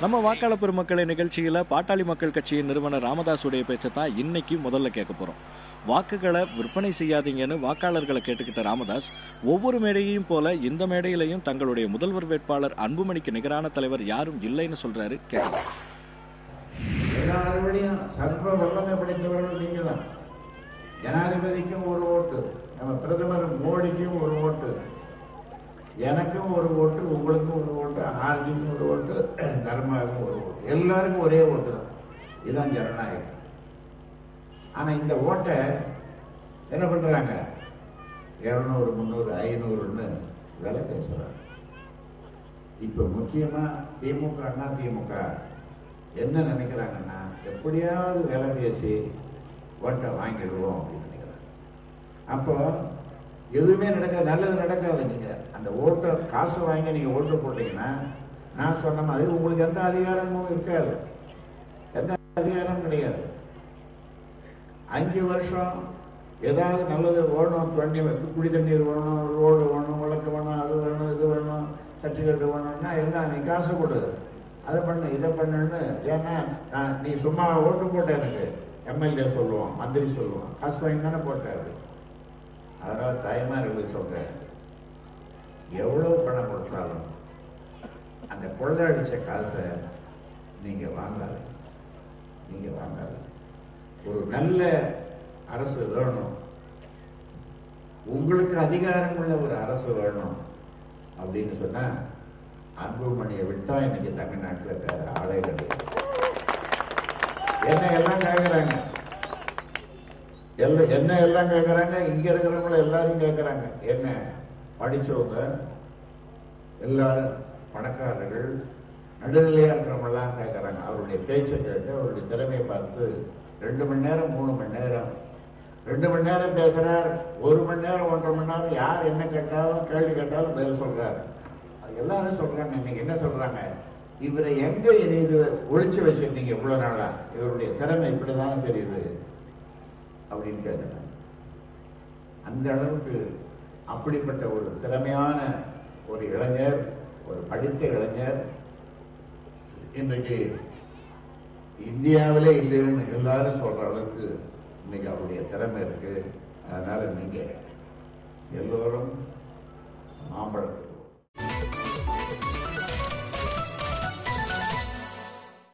நம்ம வாக்காளர் பெருமக்களை நிகழ்ச்சியில் பாட்டாளி மக்கள் கட்சியின் நிறுவனர் ராமதாஸுடைய பேச்சை தான் இன்னைக்கு முதல்ல கேட்க போகிறோம். வாக்குகளை விற்பனை செய்யாதீங்கன்னு வாக்காளர்களை கேட்டுக்கிட்ட ராமதாஸ், ஒவ்வொரு மேடையையும் போல இந்த மேடையிலையும் தங்களுடைய முதல்வர் வேட்பாளர் அன்புமணிக்கு நிகரான தலைவர் யாரும் இல்லைன்னு சொல்றாரு. கேட்கலாம். எல்லாருடையும் சர்வ வல்லமை படைத்தவர்கள் நீங்க தான். ஜனாதிபதிக்கும் ஒரு ஓட்டு, நம்ம பிரதமர் மோடிக்கும் ஒரு ஓட்டு, எனக்கும் ஒரு ஓட்டு, உங்களுக்கும் ஒரு ஓட்டு, ஆர்ஜிக்கும் ஒரு ஓட்டு, தர்மாவுக்கும் ஒரு ஓட்டு, எல்லாருக்கும் ஒரே ஓட்டு தான். இதுதான் ஜனநாயகம். ஆனா இந்த ஓட்டை என்ன பண்றாங்க? 200, 300, 500ன்னு விலை பேசுறாங்க. இப்ப முக்கியமா திமுக, அண்ணா திமுக என்ன நினைக்கிறாங்கன்னா, எப்படியாவது விலை பேசி ஓட்டை வாங்கிடுவோம் அப்படின்னு நினைக்கிறாங்க. அப்போ எதுவுமே நடக்காது, நல்லது நடக்காது. நீங்க அந்த ஓட்டை காசு வாங்கி நீங்க ஓட்டு போட்டீங்கன்னா, நான் சொன்ன மாதிரி உங்களுக்கு எந்த அதிகாரமும் இருக்காது, எந்த அதிகாரமும் கிடையாது. 5 வருஷம் ஏதாவது நல்லது வேணும், குடி தண்ணீர் வேணும், ரோடு வேணும், விளக்கு வேணும், அது வேணும், இது வேணும், சர்டிஃபிகேட் வேணும்னா எல்லாம் நீ காசு கொடு, அதை பண்ணு, இதை பண்ணுன்னு. ஏன்னா நீ சும்மா ஓட்டு போட்ட எனக்கு எம்எல்ஏ சொல்லுவான், மந்திரி சொல்லுவான், காசு வாங்கி தானே போட்டாரு. அதனால தாய்மார்களுக்கு சொல்றேன், எவ்வளவு பணம் கொடுத்தாலும் அந்த கொள்ளடிச்ச காசை நீங்க வாங்காது. ஒரு நல்ல அரசு வேணும், உங்களுக்கு அதிகாரம் உள்ள ஒரு அரசு வேணும் அப்படின்னு சொன்னா அன்புமணியை விட்டா இன்னைக்கு தமிழ்நாட்டில் வேற ஆளே கிடையாது. என்ன எல்லாம் கேட்கிறாங்க, என்ன எல்லாம் கேட்கறாங்க, இங்க இருக்கிறவங்கள எல்லாரும் கேட்கறாங்க. என்ன படிச்சவங்க எல்லாரும், பணக்காரர்கள், நடுநிலையா இருக்கிறவங்க எல்லாம் கேட்கறாங்க. அவருடைய பேச்சை கேட்டு, அவருடைய திறமையை பார்த்து 2 மணி நேரம் 3 மணி நேரம் 2 மணி நேரம் பேசுறார், 1 மணி நேரம் 1.5 மணி நேரம் யார் என்ன கேட்டாலும் கேள்வி கேட்டாலும் பதில் சொல்றாரு. எல்லாரும் சொல்றாங்க, இன்னைக்கு என்ன சொல்றாங்க, இவரை எங்க இது ஒழிச்சு வச்சிருந்தீங்க இவ்வளவு நாளா, இவருடைய திறமை இப்படிதான் தெரியுது அப்படின்னு கேட்கிறாங்க. அந்த அளவுக்கு அப்படிப்பட்ட ஒரு திறமையான ஒரு இளைஞர், ஒரு படித்த இளைஞர் இன்றைக்கு இந்தியாவிலே இல்லைன்னு எல்லாரும் சொல்ற அளவுக்கு இன்னைக்கு அவருடைய திறமை இருக்கு. அதனால நீங்க எல்லோரும் மாம்பழம்